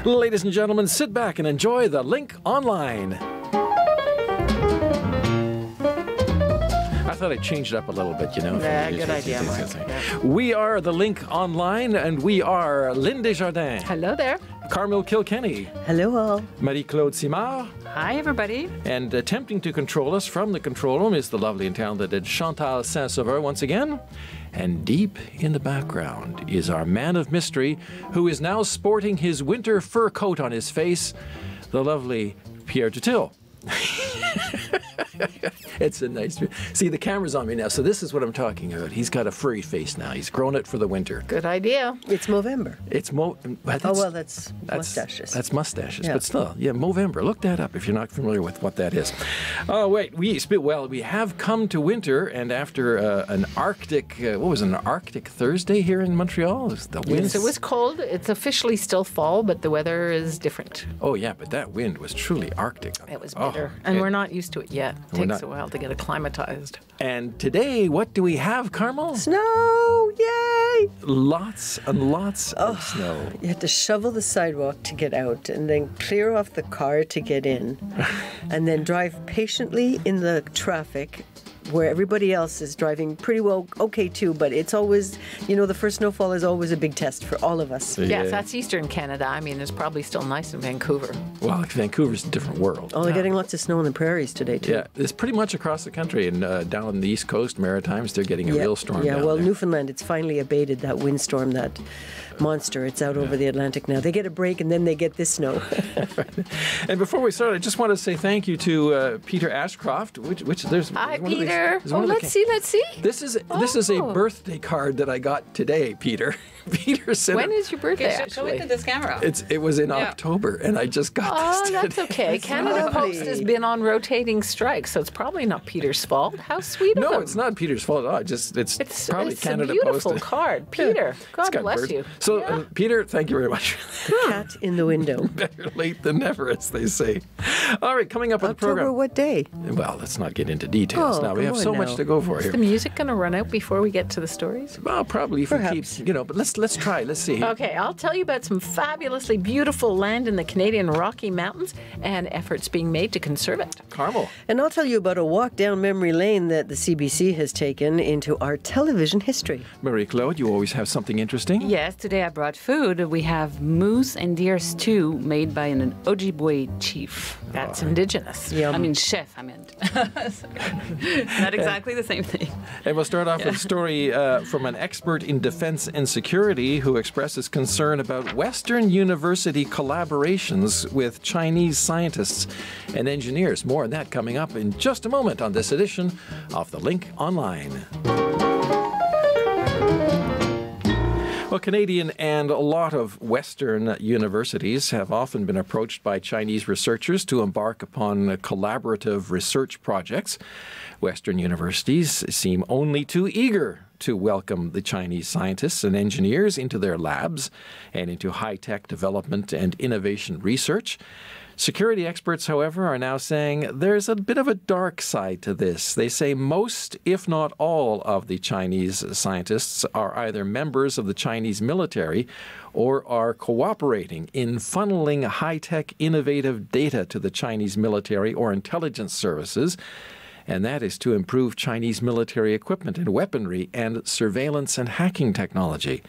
Ladies and gentlemen, sit back and enjoy the Link Online. I thought I'd change it up a little bit, you know. Yeah, good idea, Mark. Yeah. We are the Link Online, and we are Lynn Desjardins. Hello there. Carmel Kilkenny. Hello all. Marie-Claude Simard. Hi, everybody. And attempting to control us from the control room is the lovely and talented Chantal Saint-Sauveur once again. And deep in the background is our man of mystery, who is now sporting his winter fur coat on his face, the lovely Pierre Dutil. It's a nice... See, the camera's on me now, so this is what I'm talking about. He's got a furry face now. He's grown it for the winter. Good idea. It's Movember. It's that's mustaches. That's mustaches, yeah. But still, yeah, Movember. Look that up if you're not familiar with what that is. Oh, wait, we have come to winter, and after an Arctic, an Arctic Thursday here in Montreal? The winds. Yes, it was cold. It's officially still fall, but the weather is different. Oh, yeah, but that wind was truly Arctic. It was bitter, and we're not used to it yet. It takes a while to get acclimatized. And today, what do we have, Carmel? Snow! Yay! Lots and lots of snow. You had to shovel the sidewalk to get out and then clear off the car to get in and then drive patiently in the traffic where everybody else is driving pretty well okay too, but it's always, the first snowfall is always a big test for all of us. Yeah. Yes, that's Eastern Canada. I mean, it's probably still nice in Vancouver. Well, Vancouver's a different world. Oh, they're getting lots of snow in the prairies today too. Yeah, it's pretty much across the country, and down on the East Coast, Maritimes, they're getting a real storm down there. Newfoundland, it's finally abated, that windstorm, that monster. It's out over the Atlantic now. They get a break, and then they get this snow. And before we start, I just want to say thank you to Peter Ashcroft. Hi, Peter. Let's see. This is a birthday card that I got today, Peter. Peter sent When is your birthday? Show it to this camera. It was in October, and I just got this today. That's okay. Canada Post has been on rotating strike, so it's probably not Peter's fault. How sweet of him. No, it's not Peter's fault at all. It's probably Canada Post. It's a beautiful card. Peter, God bless birds. you. So, Peter, thank you very much. The cat in the window. Better late than never, as they say. All right, coming up on the program. October what day? Well, let's not get into details now. We have so much to go for here. Is the music going to run out before we get to the stories? Well, probably if Perhaps. we keep, but let's try. Let's see. Okay, I'll tell you about some fabulously beautiful land in the Canadian Rocky Mountains and efforts being made to conserve it. Carmel. And I'll tell you about a walk down memory lane that the CBC has taken into our television history. Marie-Claude, you always have something interesting. Yes, today I brought food. We have moose and deer stew made by an Ojibwe chief. That's indigenous. Yum. I mean, chef, I meant. Not exactly the same thing. And we'll start off with a story from an expert in defense and security who expresses concern about Western university collaborations with Chinese scientists and engineers. More on that coming up in just a moment on this edition of The Link Online. Well, Canadian and a lot of Western universities have often been approached by Chinese researchers to embark upon collaborative research projects. Western universities seem only too eager to welcome the Chinese scientists and engineers into their labs and into high-tech development and innovation research. Security experts, however, are now saying there's a bit of a dark side to this. They say most, if not all, of the Chinese scientists are either members of the Chinese military or are cooperating in funneling high-tech innovative data to the Chinese military or intelligence services, and that is to improve Chinese military equipment and weaponry and surveillance and hacking technology.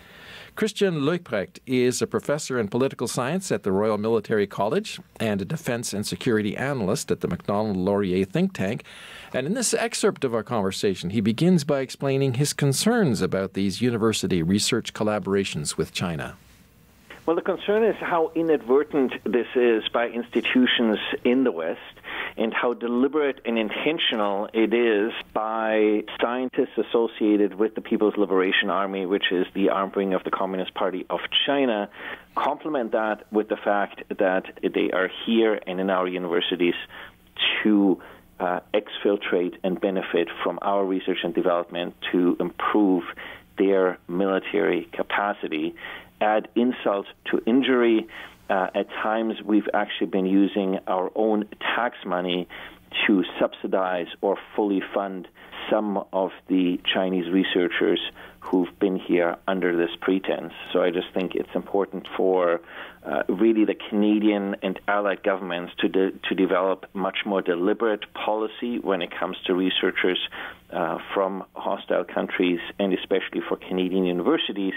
Christian Leuprecht is a professor in political science at the Royal Military College and a defense and security analyst at the Macdonald-Laurier think tank. And in this excerpt of our conversation, he begins by explaining his concerns about these university research collaborations with China. Well, the concern is how inadvertent this is by institutions in the West and how deliberate and intentional it is by scientists associated with the People's Liberation Army, which is the arm wing of the Communist Party of China. Complement that with the fact that they are here and in our universities to exfiltrate and benefit from our research and development to improve their military capacity. Add insult to injury. At times, we've actually been using our own tax money to subsidize or fully fund some of the Chinese researchers who've been here under this pretense. So I just think it's important for really the Canadian and allied governments to develop much more deliberate policy when it comes to researchers from hostile countries, and especially for Canadian universities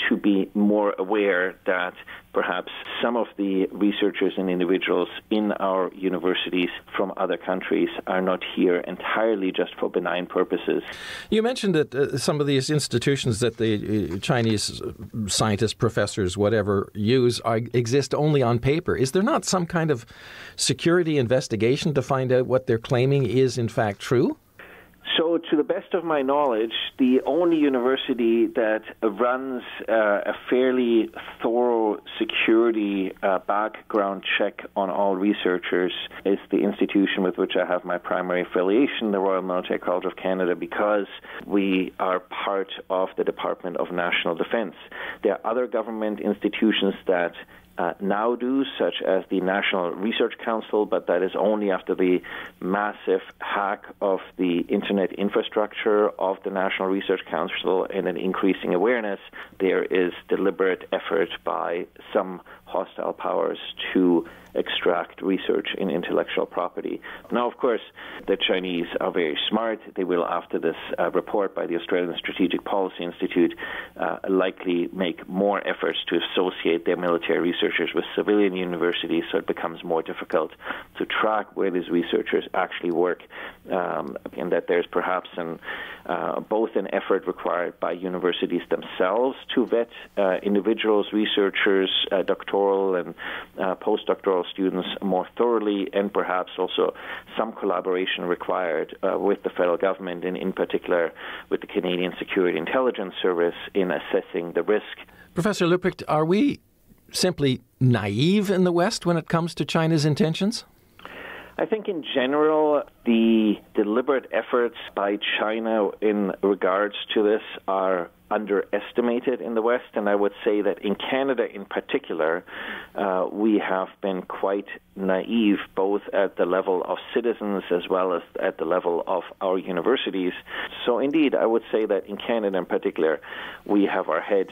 to be more aware that perhaps some of the researchers and individuals in our universities from other countries are not here entirely just for benign purposes. You mentioned that some of these institutions that the Chinese scientists, professors, whatever, use exist only on paper. Is there not some kind of security investigation to find out what they're claiming is in fact true? So, to the best of my knowledge, the only university that runs a fairly thorough security background check on all researchers is the institution with which I have my primary affiliation, the Royal Military College of Canada, because we are part of the Department of National Defence. There are other government institutions that now do, such as the National Research Council, but that is only after the massive hack of the internet infrastructure of the National Research Council and an increasing awareness. There is deliberate effort by some hostile powers to extract research in intellectual property. Now, of course, the Chinese are very smart. They will, after this report by the Australian Strategic Policy Institute, likely make more efforts to associate their military researchers with civilian universities, so it becomes more difficult to track where these researchers actually work, and that there's perhaps both an effort required by universities themselves to vet individuals, researchers, doctoral and postdoctoral students more thoroughly, and perhaps also some collaboration required with the federal government, and in particular with the Canadian Security Intelligence Service in assessing the risk. Professor Lupprecht, are we simply naive in the West when it comes to China's intentions? I think in general, the deliberate efforts by China in regards to this are underestimated in the West, and I would say that in Canada in particular, we have been quite naive, both at the level of citizens as well as at the level of our universities. So indeed, I would say that in Canada in particular, we have our head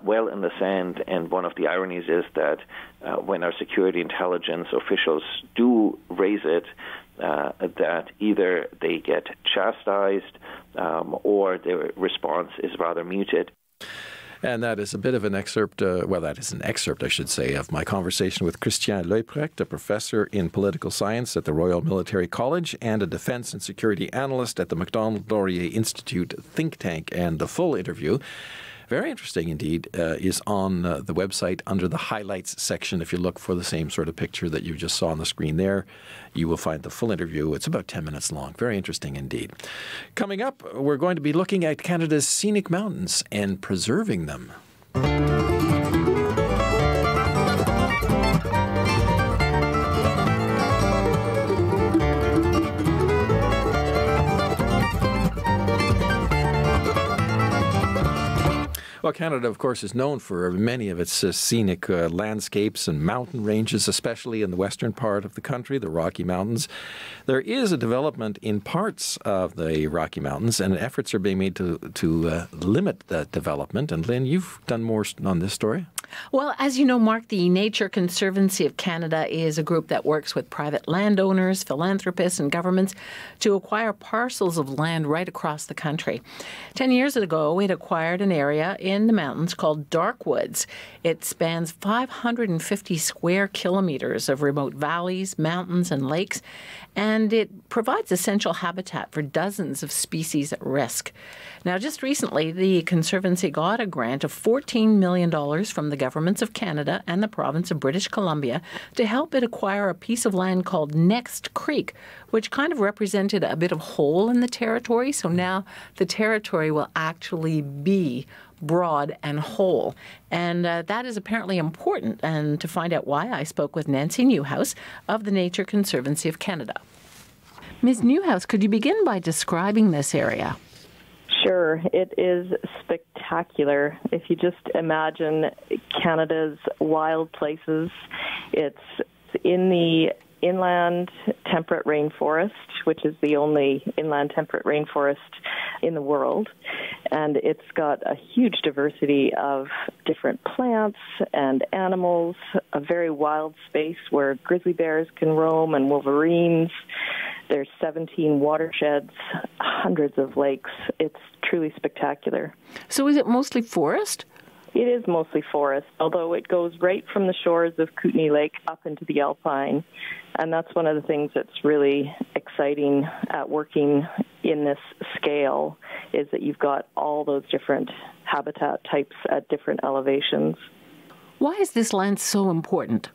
well in the sand, and one of the ironies is that when our security intelligence officials do raise it, that either they get chastised or their response is rather muted. And that is a bit of an excerpt, that is an excerpt, I should say, of my conversation with Christian Leuprecht, a professor in political science at the Royal Military College and a defense and security analyst at the Macdonald-Laurier Institute think tank. And the full interview, very interesting indeed, is on the website under the highlights section. If you look for the same sort of picture that you just saw on the screen there, you will find the full interview. It's about 10 minutes long. Very interesting indeed. Coming up, we're going to be looking at Canada's scenic mountains and preserving them. Well, Canada, of course, is known for many of its scenic landscapes and mountain ranges, especially in the western part of the country, the Rocky Mountains. There is a development in parts of the Rocky Mountains, and efforts are being made to limit that development. And Lynn, you've done more on this story. Well, as you know, Mark, the Nature Conservancy of Canada is a group that works with private landowners, philanthropists, and governments to acquire parcels of land right across the country. 10 years ago, it acquired an area in the mountains called Darkwoods. It spans 550 square kilometers of remote valleys, mountains, and lakes, and it provides essential habitat for dozens of species at risk. Now, just recently, the Conservancy got a grant of $14 million from the governments of Canada and the province of British Columbia to help it acquire a piece of land called Next Creek, which kind of represented a bit of hole in the territory. So now the territory will actually be broad and whole. And that is apparently important. And to find out why, I spoke with Nancy Newhouse of the Nature Conservancy of Canada. Ms. Newhouse, could you begin by describing this area? Sure. It is spectacular. If you just imagine Canada's wild places, it's in the inland temperate rainforest, which is the only inland temperate rainforest in the world. And it's got a huge diversity of different plants and animals, a very wild space where grizzly bears can roam and wolverines. There's 17 watersheds, hundreds of lakes. It's truly spectacular. So is it mostly forest? It is mostly forest, although it goes right from the shores of Kootenay Lake up into the Alpine. And that's one of the things that's really exciting at working in this scale, is that you've got all those different habitat types at different elevations. Why is this land so important?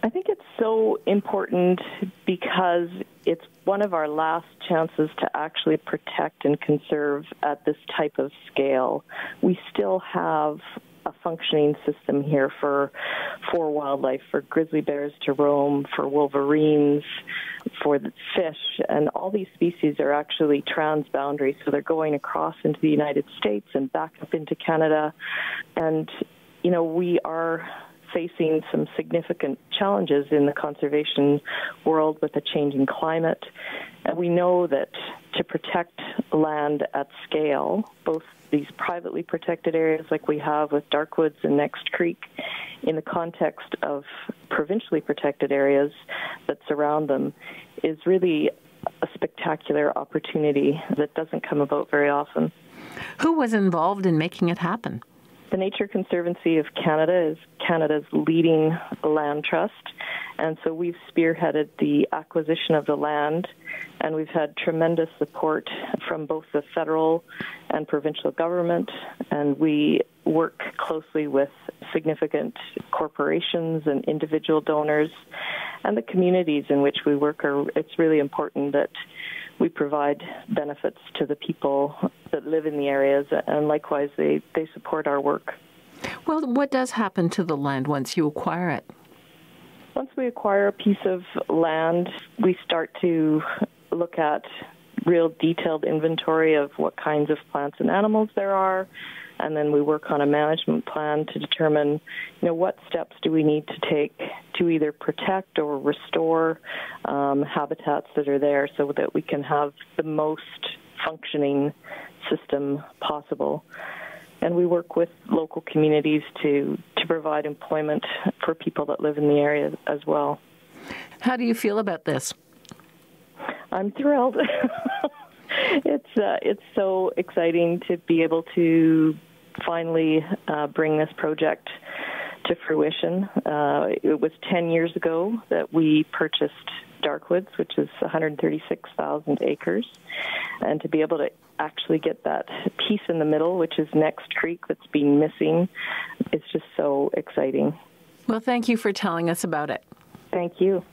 I think it's so important because it's one of our last chances to actually protect and conserve at this type of scale. We still have a functioning system here for wildlife, for grizzly bears to roam, for wolverines, for the fish, and all these species are actually transboundary, so they're going across into the United States and back up into Canada. And, you know, we are facing some significant challenges in the conservation world with a changing climate. And we know that to protect land at scale, both these privately protected areas like we have with Darkwoods and Next Creek, in the context of provincially protected areas that surround them, is really a spectacular opportunity that doesn't come about very often. Who was involved in making it happen? The Nature Conservancy of Canada is Canada's leading land trust, and so we've spearheaded the acquisition of the land, and we've had tremendous support from both the federal and provincial government, and we work closely with significant corporations and individual donors, and the communities in which we work. It's really important that we provide benefits to the people that live in the areas, and likewise, they support our work. Well, what does happen to the land once you acquire it? Once we acquire a piece of land, we start to look at real detailed inventory of what kinds of plants and animals there are, and then we work on a management plan to determine, what steps do we need to take to either protect or restore habitats that are there so that we can have the most functioning system possible. And we work with local communities to provide employment for people that live in the area as well. How do you feel about this? I'm thrilled. It's so exciting to be able to finally bring this project to fruition. It was 10 years ago that we purchased Darkwoods, which is 136,000 acres, and to be able to actually get that piece in the middle, which is Next Creek, that's been missing, is just so exciting. Well, thank you for telling us about it. Thank you.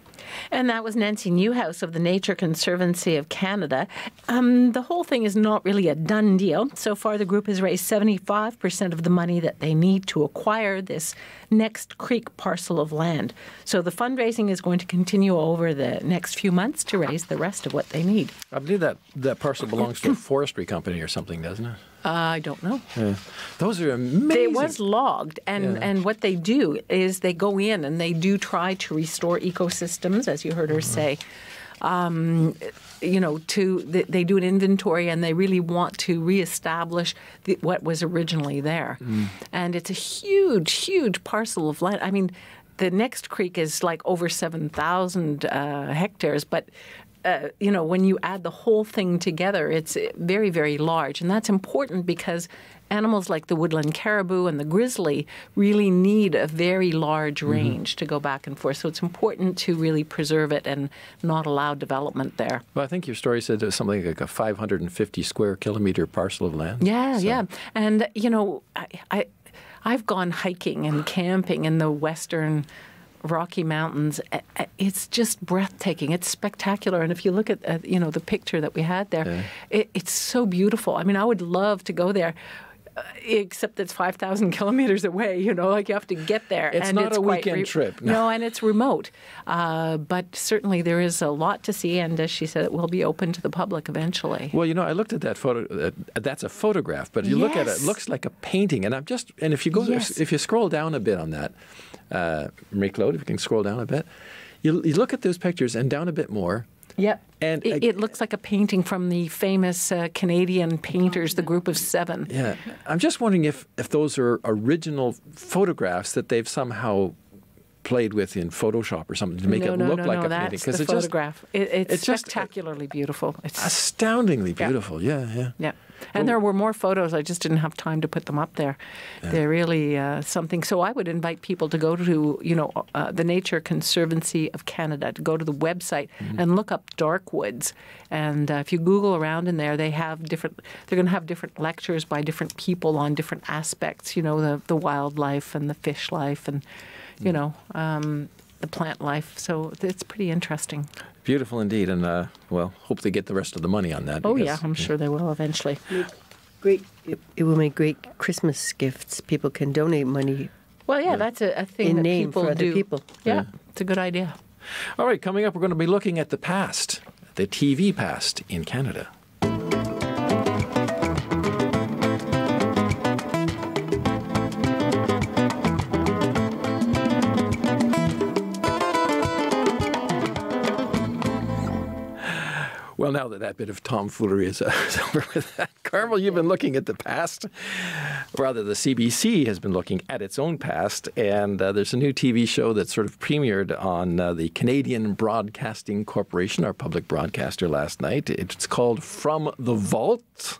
And that was Nancy Newhouse of the Nature Conservancy of Canada. The whole thing is not really a done deal. So far, the group has raised 75% of the money that they need to acquire this Next Creek parcel of land. So the fundraising is going to continue over the next few months to raise the rest of what they need. I believe that parcel belongs to a forestry company or something, doesn't it? I don't know. Yeah. Those are amazing. It was logged, and what they do is they go in and they do try to restore ecosystems, as you heard her say. They do an inventory and they really want to reestablish what was originally there. And it's a huge, huge parcel of land. I mean, the Next Creek is like over 7,000 hectares, but when you add the whole thing together, it's very, very large. And that's important because animals like the woodland caribou and the grizzly really need a very large range to go back and forth. So it's important to really preserve it and not allow development there. Well, I think your story said it was something like a 550 square kilometer parcel of land. Yeah, yeah. And, I've gone hiking and camping in the western Rocky Mountains. It's just breathtaking. It's spectacular. And if you look at the picture that we had there, it's so beautiful. I mean, I would love to go there, except it's 5,000 kilometers away. You have to get there. It's not a weekend trip. No, and it's remote. But certainly there is a lot to see. And as she said, it will be open to the public eventually. Well, I looked at that photo. That's a photograph, but you look at it, it looks like a painting. And if you go, if you scroll down a bit on that, Marie-Claude, if you can scroll down a bit, you look at those pictures and down a bit more. Yep. And it looks like a painting from the famous Canadian painters, the Group of Seven. Yeah. I'm just wondering if those are original photographs that they've somehow played with in Photoshop or something to make it look like a painting. That's the photograph. It's spectacularly beautiful. It's astoundingly beautiful. Yeah. And there were more photos. I just didn't have time to put them up there. Yeah. They're really something. So I would invite people to go to, the Nature Conservancy of Canada, to go to the website and look up dark woods. And if you Google around in there, they're going to have different lectures by different people on different aspects, the wildlife and the fish life and, the plant life. So it's pretty interesting. Beautiful indeed, and hope they get the rest of the money on that. Oh yeah, I'm sure they will eventually. Great. It will make great Christmas gifts. People can donate money. Well, yeah, that's a thing in that name people for other do. people. Yeah, it's a good idea. All right, coming up, we're going to be looking at the past, the TV past in Canada. Well, now that bit of tomfoolery is over with that. Carmel, you've been looking at the past. Rather, the CBC has been looking at its own past, and there's a new TV show that sort of premiered on the Canadian Broadcasting Corporation, our public broadcaster, last night. It's called From the Vault.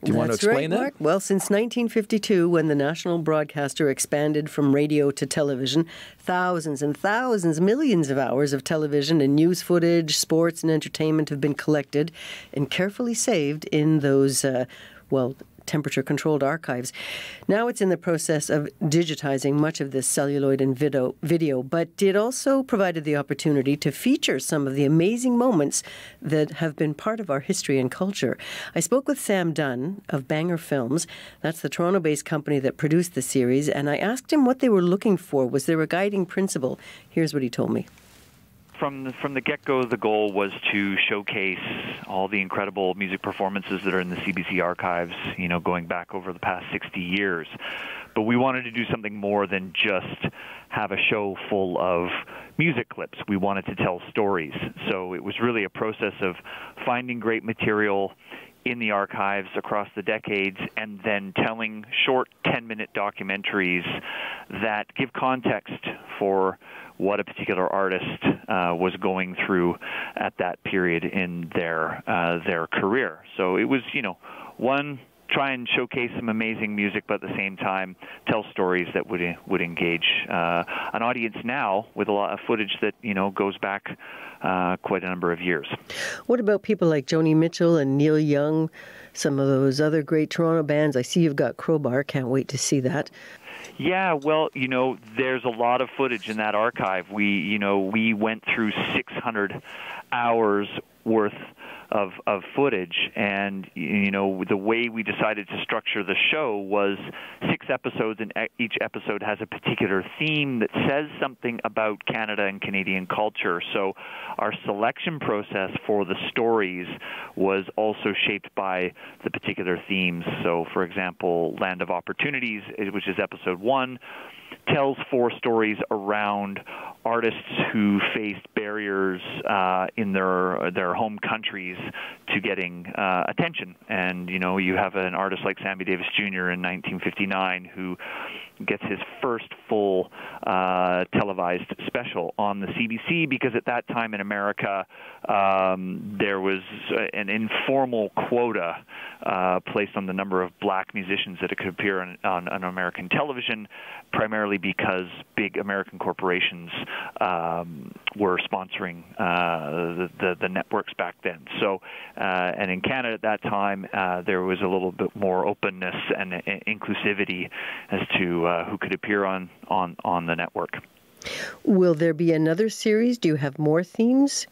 Do you want to explain that? Mark. Well, since 1952, when the national broadcaster expanded from radio to television, thousands and thousands, millions of hours of television and news footage, sports and entertainment have been collected and carefully saved in those, temperature-controlled archives. Now it's in the process of digitizing much of this celluloid and video, but it also provided the opportunity to feature some of the amazing moments that have been part of our history and culture. I spoke with Sam Dunn of Banger Films. That's the Toronto-based company that produced the series, and I asked him what they were looking for. Was there a guiding principle? Here's what he told me. From the get-go, the goal was to showcase all the incredible music performances that are in the CBC archives, going back over the past 60 years. But we wanted to do something more than just have a show full of music clips. We wanted to tell stories. So it was really a process of finding great material in the archives across the decades and then telling short 10-minute documentaries that give context for what a particular artist was going through at that period in their career. So it was, one, try and showcase some amazing music, but at the same time tell stories that would engage an audience now with a lot of footage that goes back quite a number of years. What about people like Joni Mitchell and Neil Young, some of those other great Toronto bands? I see you've got Crowbar. Can't wait to see that. Yeah, well, there's a lot of footage in that archive. We went through 600 hours worth of footage, and the way we decided to structure the show was 6 episodes, and each episode has a particular theme that says something about Canada and Canadian culture. So our selection process for the stories was also shaped by the particular themes. So, for example, Land of Opportunities, which is episode 1, tells 4 stories around artists who faced barriers in their home countries to getting attention. And, you have an artist like Sammy Davis Jr. in 1959 who gets his first full televised special on the CBC because at that time in America there was an informal quota placed on the number of black musicians that could appear on American television, primarily because big American corporations were sponsoring the networks back then. So, and in Canada at that time, there was a little bit more openness and inclusivity as to who could appear on the network. Will there be another series? Do you have more themes?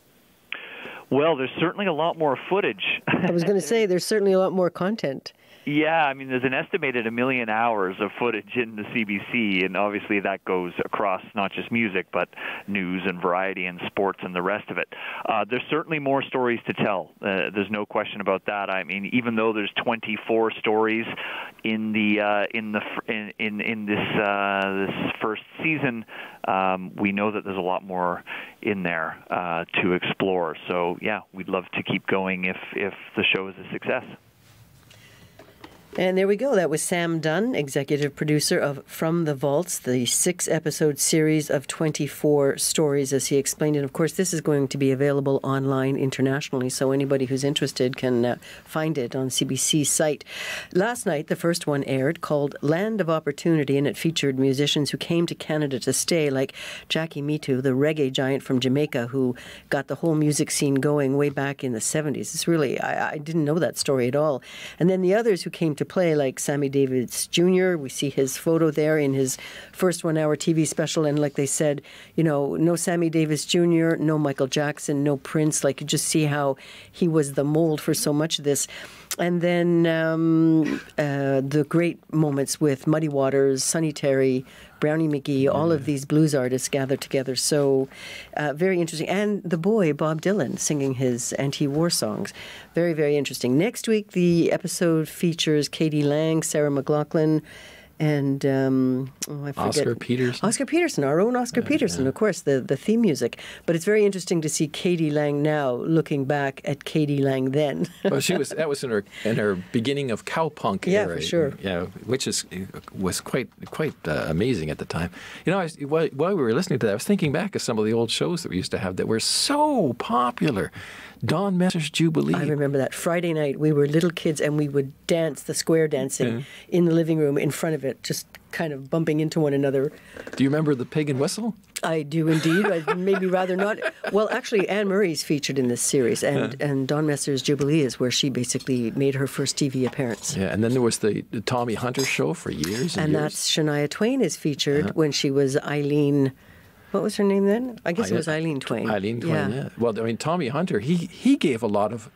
Well, there's certainly a lot more footage. I was going to say there's certainly a lot more content. Yeah, I mean, there's an estimated 1 million hours of footage in the CBC, and obviously that goes across not just music, but news and variety and sports and the rest of it. There's certainly more stories to tell. There's no question about that. I mean, even though there's 24 stories in this first season, we know that there's a lot more in there to explore. So, yeah, we'd love to keep going if the show is a success. And there we go. That was Sam Dunn, executive producer of From the Vaults, the 6-episode series of 24 stories, as he explained. And, of course, this is going to be available online internationally, so anybody who's interested can find it on CBC's site. Last night, the first one aired, called Land of Opportunity, and it featured musicians who came to Canada to stay, like Jackie Mitu, the reggae giant from Jamaica, who got the whole music scene going way back in the 70s. It's really, I didn't know that story at all. And then the others who came to play, like Sammy Davis Jr. We see his photo there in his first 1-hour TV special. And like they said, you know, no Sammy Davis Jr., no Michael Jackson, no Prince. Like, you just see how he was the mold for so much of this. And then the great moments with Muddy Waters, Sonny Terry, Brownie McGee, all of these blues artists gathered together. So very interesting. And the boy, Bob Dylan, singing his anti-war songs. Very, very interesting. Next week, the episode features Katie Lang, Sarah McLachlan, and I forget. Oscar Peterson, our own Oscar Peterson, of course, the theme music. But it's very interesting to see Katie Lang now looking back at Katie Lang then. Well, that was in her beginning of cowpunk era. Yeah, for sure. Yeah, which was quite amazing at the time. You know, while we were listening to that, I was thinking back of some of the old shows that we used to have that were so popular. Don Messer's Jubilee. I remember that. Friday night, we were little kids and we would dance the square dancing in the living room in front of it, just kind of bumping into one another. Do you remember the Pig and Whistle? I do indeed. I'd maybe rather not. Well, actually, Anne Murray's featured in this series, and Don Messer's Jubilee is where she basically made her first TV appearance. Yeah, and then there was the Tommy Hunter show for years and years. That's Shania Twain is featured when she was Eileen. What was her name then? I guess it was Eileen Twain. Eileen Twain, yeah. Well, I mean, Tommy Hunter, he gave a lot of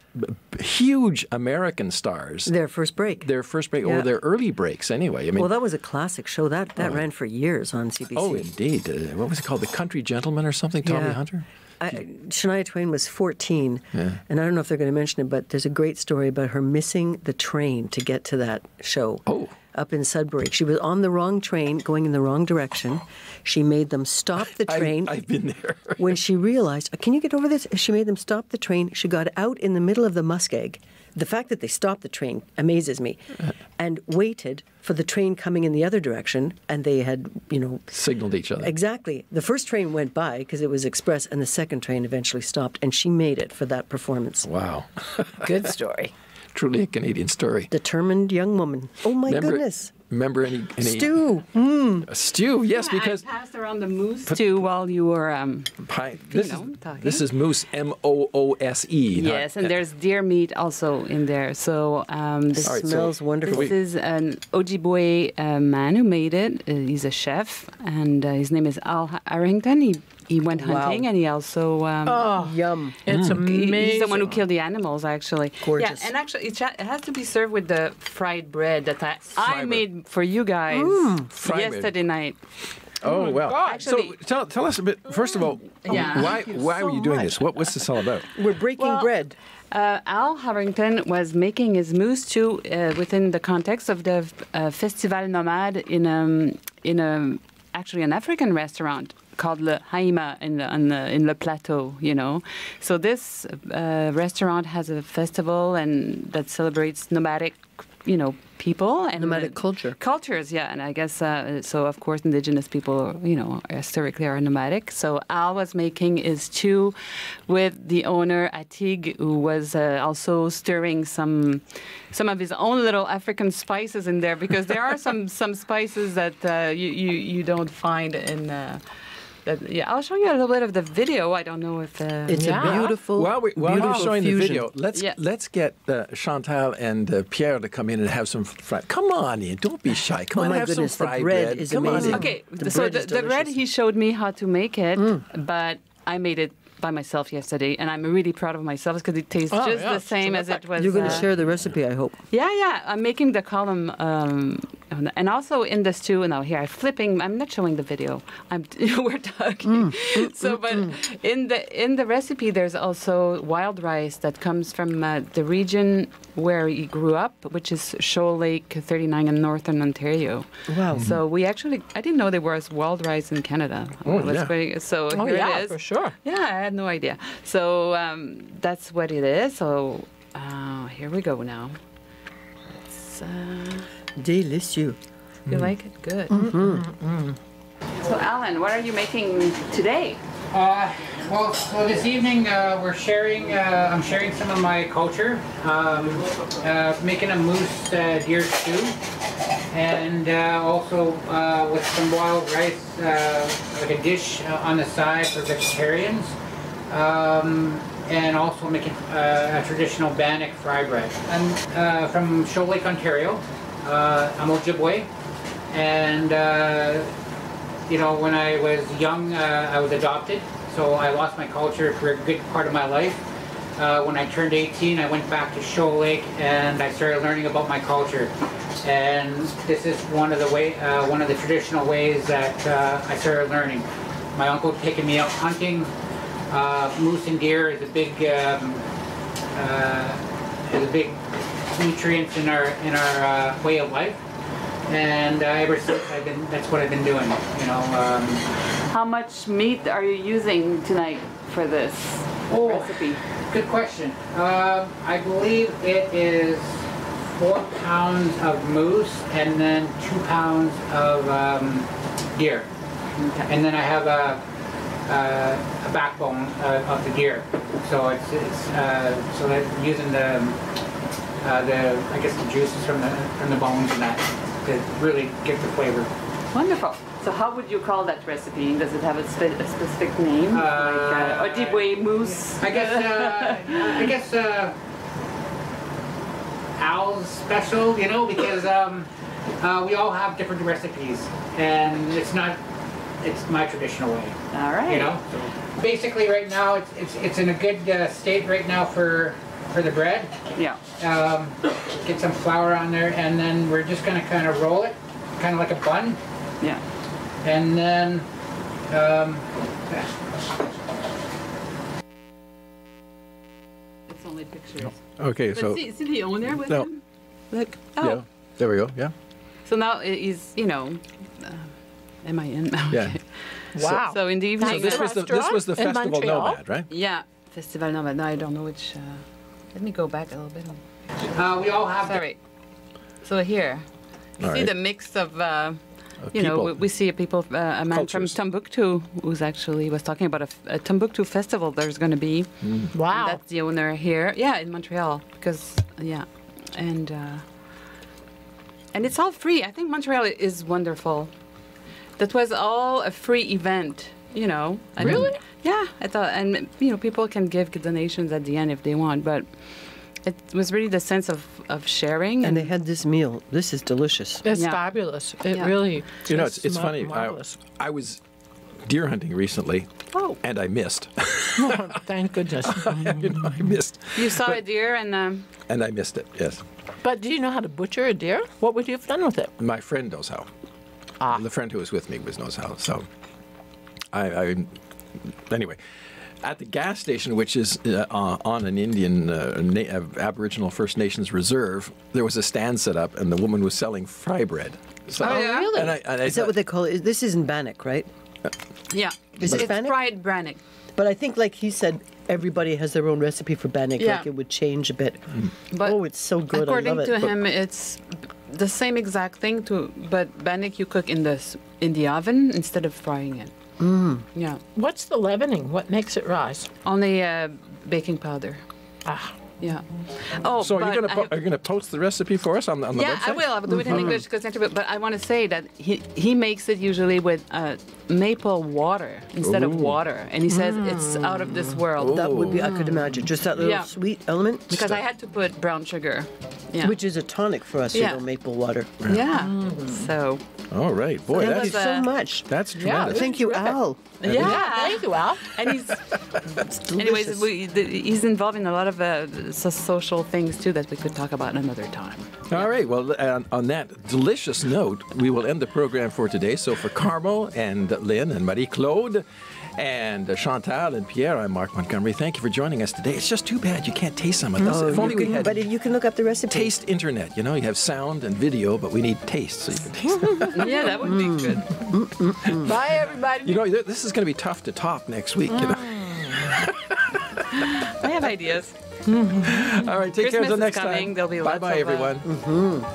huge American stars their first break, or their early breaks anyway. I mean, well, that was a classic show. That ran for years on CBC. Oh, indeed. What was it called? The Country Gentleman or something, Tommy Hunter? Shania Twain was 14, and I don't know if they're going to mention it, but there's a great story about her missing the train to get to that show. Oh. Up in Sudbury. She was on the wrong train, going in the wrong direction. She made them stop the train. I've been there. When she realized, can you get over this? She made them stop the train. She got out in the middle of the muskeg. The fact that they stopped the train amazes me. And waited for the train coming in the other direction, and they had, signaled each other. Exactly. The first train went by because it was express, and the second train eventually stopped, and she made it for that performance. Wow. Good story. Truly a Canadian story. Determined young woman. Oh, my goodness. Remember any stew? Stew, yes, because I passed around the moose stew while you were talking. This is moose, Moose. Yes, and there's deer meat also in there. So this smells wonderful. This is an Ojibwe man who made it. He's a chef, and his name is Al Harrington. He went hunting, and he also... yum. It's amazing. He's the one who killed the animals, actually. Gorgeous. Yeah, and actually, it has to be served with the fried bread that I made for you guys yesterday night. Oh, well. Actually, so tell us a bit, first of all, why were you doing this? What's this all about? We're breaking bread. Al Harrington was making his moose stew within the context of the Festival Nomade in actually an African restaurant called Le Haïma in Le Plateau, So this restaurant has a festival and that celebrates nomadic, people and nomadic cultures, and I guess so. Of course, indigenous people, historically are nomadic. So Al was making his stew with the owner Atig, who was also stirring some of his own little African spices in there, because there are some spices that you don't find in. I'll show you a little bit of the video. I don't know if it's a beautiful. While you're showing fusion. the video, let's get Chantal and Pierre to come in and have some fried. Come on in, don't be shy. Come on, my have goodness, some fried the bread bread. is Come amazing. on in. Okay, the bread he showed me how to make it, but I made it by myself yesterday, and I'm really proud of myself because it tastes the same as it was. You're going to share the recipe, I hope. Yeah. I'm making the column And also in the stew, now here I'm flipping. I'm not showing the video. We're talking. But in the recipe, there's also wild rice that comes from the region where he grew up, which is Shoal Lake 39 in northern Ontario. Wow. So I didn't know there was wild rice in Canada. So here it is. For sure. Yeah, I had no idea. So that's what it is. So here we go now. It's delicious. You like it? Good. So Alan, what are you making today? Well, this evening I'm sharing some of my culture, making a moose deer stew, and also with some wild rice, like a dish on the side for vegetarians, and also making a traditional bannock fry bread. I'm from Shoal Lake, Ontario. I'm Ojibwe, and when I was young, I was adopted. So I lost my culture for a good part of my life. When I turned 18, I went back to Shoal Lake and I started learning about my culture. And this is one of the traditional ways that I started learning. My uncle had taken me out hunting. Moose and deer is a big nutrient in our way of life. And ever since that's what I've been doing. How much meat are you using tonight for this recipe? Good question. I believe it is 4 pounds of moose and then 2 pounds of deer. Okay. And then I have a backbone of the deer. So it's so that using the juices from the bones and that to really give the flavor. Wonderful. So how would you call that recipe? Does it have a specific name? Like Ojibwe moose? I guess Al's special, because we all have different recipes, and it's my traditional way. All right. So basically, right now it's in a good state right now for the bread. Yeah. Get some flour on there, and then we're just gonna kind of roll it, kind of like a bun. Yeah. And then, it's only pictures. Okay, But so see the owner with him? Look. Oh. yeah, there we go. Yeah. So now he's, am I in? Yeah. Okay. Wow. So in the evening. So this was the Festival Montreal? Nomad, right? Yeah, Festival Nomad. No, I don't know which. Let me go back a little bit. we all have. Sorry. So here, you see right. the mix of. People. We see people, a man from Cultures. Timbuktu who's actually was talking about a Timbuktu festival there's going to be. Wow. And that's the owner here. Yeah, in Montreal. Because, and it's all free. I think Montreal is wonderful. That was all a free event, Really? Yeah, I thought, and, people can give donations at the end if they want, but it was really the sense of sharing. And they had this meal. This is delicious. It's Yeah. fabulous. It Yeah. really It's funny. marvelous. I was deer hunting recently, and I missed. Oh, thank goodness. I missed. You saw a deer and... And I missed it. Yes. But do you know how to butcher a deer? What would you have done with it? My friend knows how. The friend who was with me knows how. So, anyway, at the gas station, which is on an Indian Aboriginal First Nations reserve, there was a stand set up, and the woman was selling fry bread. So, really? And I Is that what they call it? This isn't bannock, right? Yeah. Is it It's bannock? fried bannock. But I think, like he said, everybody has their own recipe for bannock. Yeah. Like it would change a bit. But It's so good. according I love to it. him, it's the same exact thing, but bannock you cook in the oven instead of frying it. Yeah. What's the leavening? What makes it rise? Only baking powder. Yeah. Oh, So but are you gonna post the recipe for us on the yeah, website? I will. I'll do it in English because but I want to say that he makes it usually with maple water instead of water, and he says it's out of this world. That would be, I could imagine, just that little Yeah. sweet element. Because I had to put brown sugar. Yeah. Which is a tonic for us, Yeah. maple water. Yeah. So All right. Boy, Thank that's you so much. That's tremendous. Thank you, Al. Thank you, Al. And anyways, he's involved in a lot of social things too that we could talk about another time. All right. Well, on that delicious note, we will end the program for today. So for Carmel and Lynn and Marie-Claude and Chantal and Pierre, I'm Mark Montgomery. Thank you for joining us today. It's just too bad you can't taste some of this. If only we had But you can look up the recipe. taste internet. You know, you have sound and video, but we need taste so you can taste it. Yeah, that would be good. Bye, everybody. You know, this is going to be tough to top next week. You know? I have ideas. All right, take care Christmas until is next coming. time. There'll be Bye-bye, lots of, everyone.